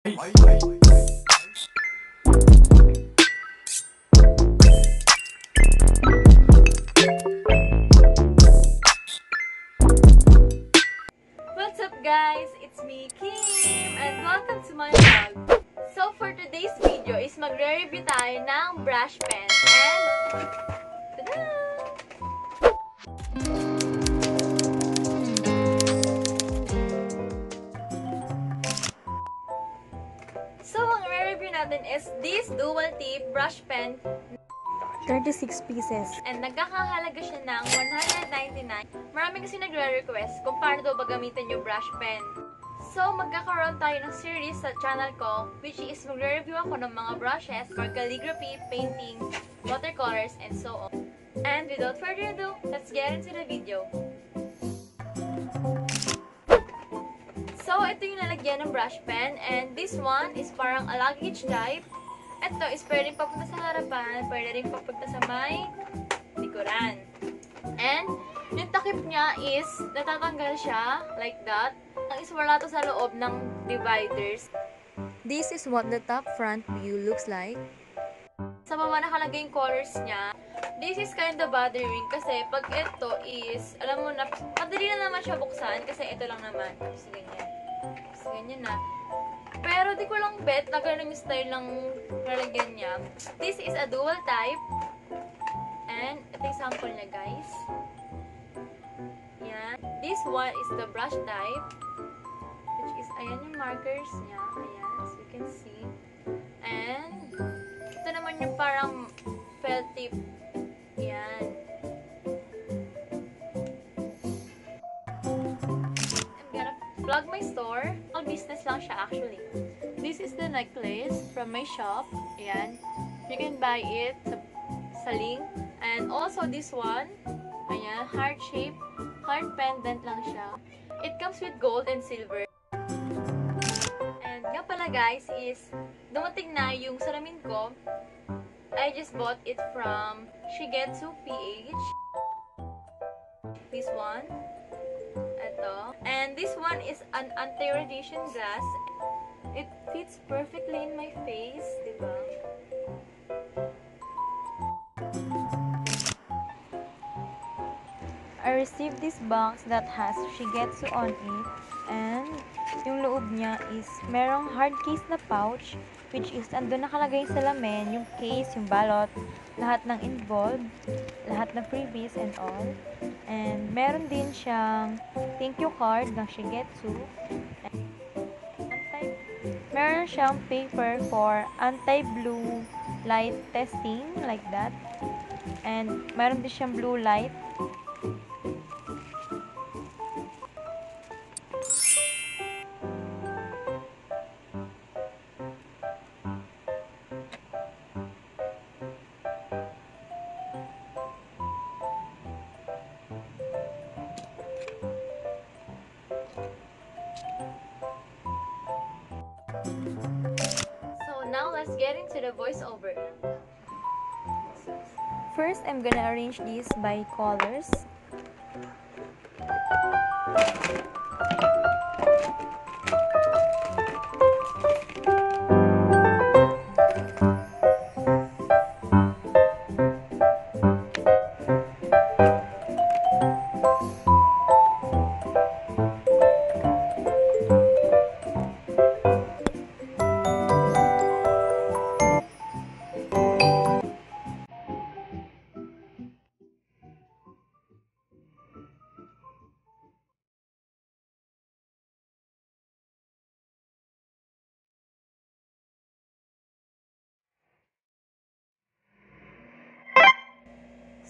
What's up guys? It's me, Kim, and welcome to my vlog. So for today's video is magre-review tayo ng brush pen and tada! So ang re-review natin is this dual tip brush pen, 36 pieces. and nagkakahalaga siya ng 199. Marami kasi nagre-request kung paano daw ba gamitin yung brush pen. So, magkakaroon tayo ng series sa channel ko, which is magre-review ako ng mga brushes for calligraphy, painting, watercolors, and so on. And without further ado, let's get into the video. So, ito yung lalagyan ng brush pen, and this one is parang a luggage type. Ito is pwedeng papunta sa harapan, pwede rin papunta sa may likuran. And, yung takip niya is, natatanggal siya, like that. Ang iswala to sa loob ng dividers. This is what the top front view looks like. Sa baba nakalagay yung colors niya. This is kind of bothering kasi pag ito is, alam mo na, madali na naman siya buksan kasi ito lang naman. So, ganyan. So, ganyan na. Pero di ko lang bet na ganun yung style ng lalagyan niya. This is a dual type. And ito yung sample niya, guys. Yan. This one is the brush type. Which is, ayan yung markers niya. Ayan, as you can see. And ito naman yung parang felt tip. Yan. I'm gonna plug my store. All business lang siya actually. This is the necklace from my shop. Ayan. You can buy it sa link. And also this one. Ayan, heart shape. Heart pendant lang siya. It comes with gold and silver. And nga pala guys is dumating na yung salamin ko. I just bought it from Shigetsu PH. This one. Ito. And this one is an anti-radiation glass. It fits perfectly in my face, diba? I received this box that has Shigetsu on it, and yung loob niya is merong hard case na pouch, which is andun nakalagay sa lamin, yung case, yung balot, lahat ng involved, lahat ng freebies and all. And meron din siyang thank you card ng Shigetsu. Meron siyang paper for anti-blue light testing, like that. And meron din siyang blue light. So now let's get into the voiceover. First, I'm gonna arrange these by colors.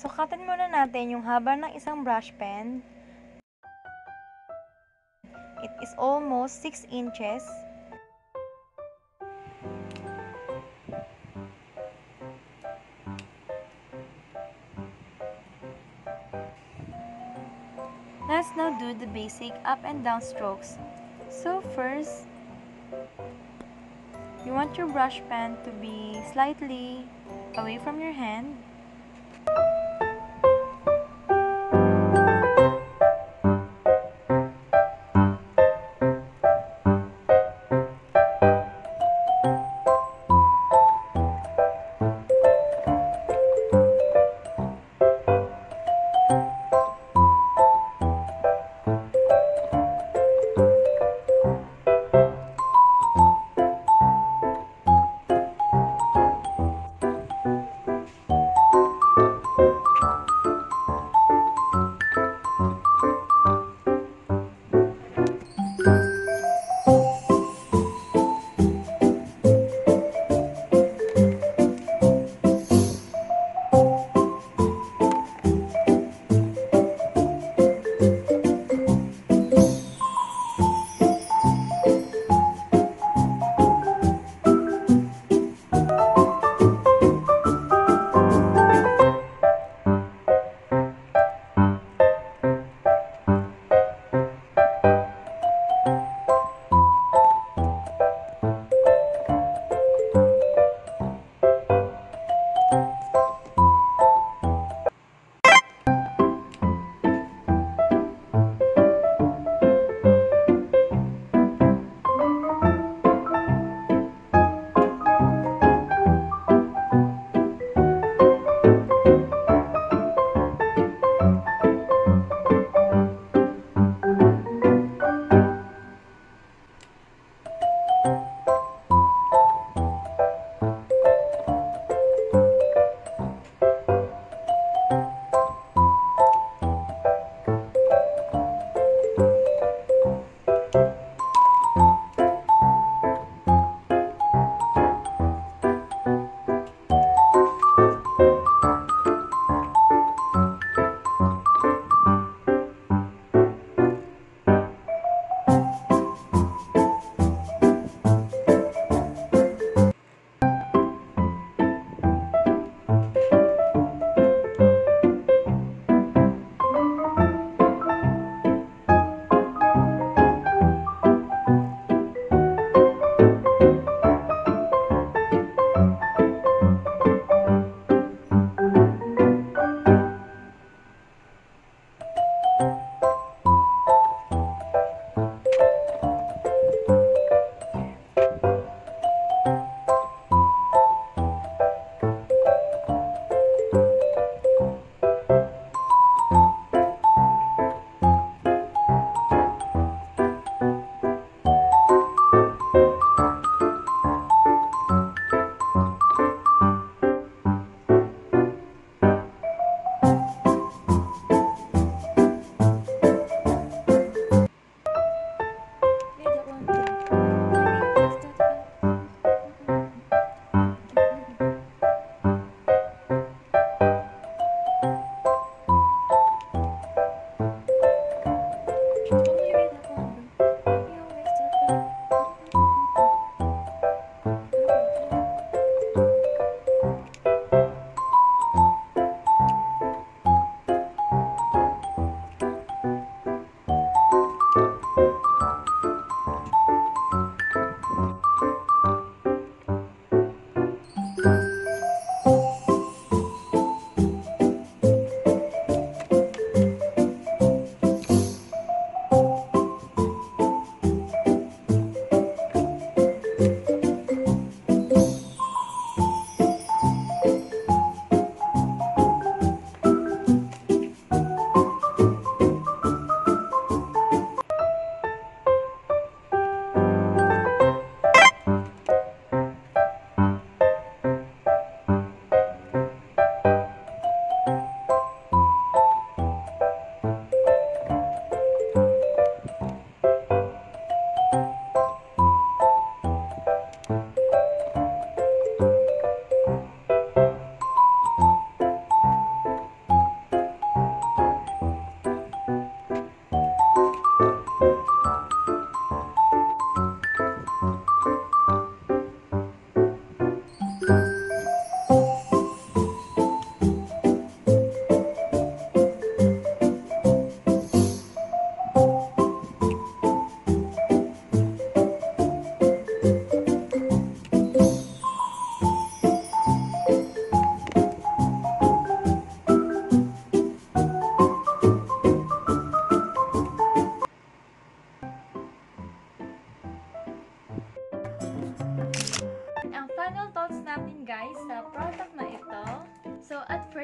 Sukatin muna natin yung haba ng isang brush pen. It is almost 6 inches. Let's now do the basic up and down strokes. So first, you want your brush pen to be slightly away from your hand.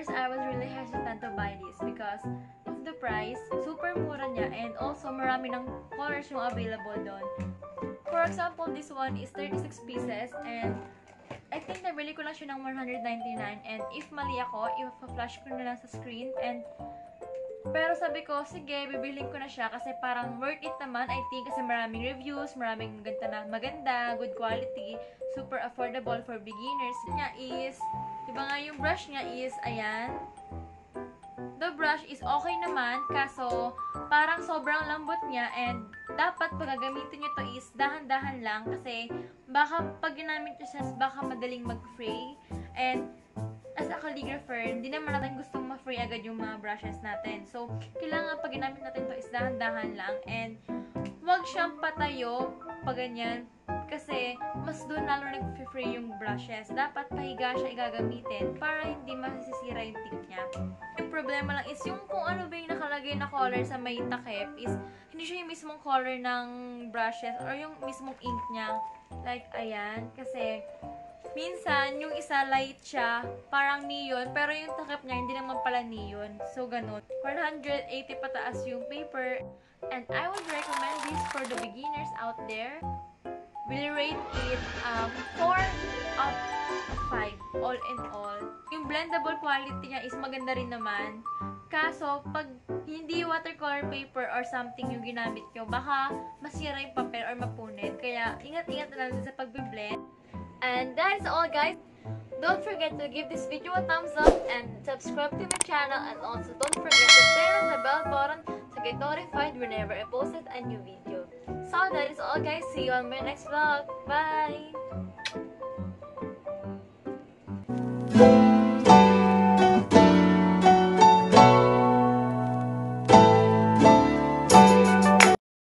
first, I was really hesitant to buy this because of the price. Super mura niya and also marami ng colors yung available doon. For example, this one is 36 pieces and I think nabili ko lang siya ng 199 and if mali ako, i-flash ko na lang sa screen pero sabi ko, sige, bibilhin ko na siya kasi parang worth it naman, I think, kasi maraming reviews, maraming maganda, good quality, super affordable for beginners. Niya is, diba nga yung brush niya is, ayan. The brush is okay naman, kaso parang sobrang lambot niya and dapat pag gagamitin nyo to is dahan-dahan lang kasi baka pag ginamit nyo siya, baka madaling mag-fray and as a calligrapher, hindi naman natin gustong ma-fray agad yung mga brushes natin. So, kailangan pag ginamit natin to is dahan-dahan lang and wag siyang patayo pag ganyan kasi mas doon lalo nag-fray yung brushes. Dapat pahiga siya igagamitin para hindi masisira yung tip niya. Yung problema lang is yung kung ano ba yung nakalagay na color sa may takip is hindi siya yung mismong color ng brushes or yung mismong ink niya. Like, ayan. Kasi minsan, yung isa light siya, parang neon, pero yung takip niya, hindi naman pala neon. So, ganun. 180 pataas yung paper. And I would recommend this for the beginners out there. Will rate it 4 out of 5, all in all. Yung blendable quality niya is maganda rin naman. Kaso, pag hindi watercolor paper or something yung ginamit nyo, baka masira yung papel or mapunit. Kaya, ingat-ingat na lang sa pagbe-blend. And that is all, guys. Don't forget to give this video a thumbs up and subscribe to my channel, and also don't forget to turn on the bell button to get notified whenever I posted a new video. So that is all, guys. See you on my next vlog. Bye!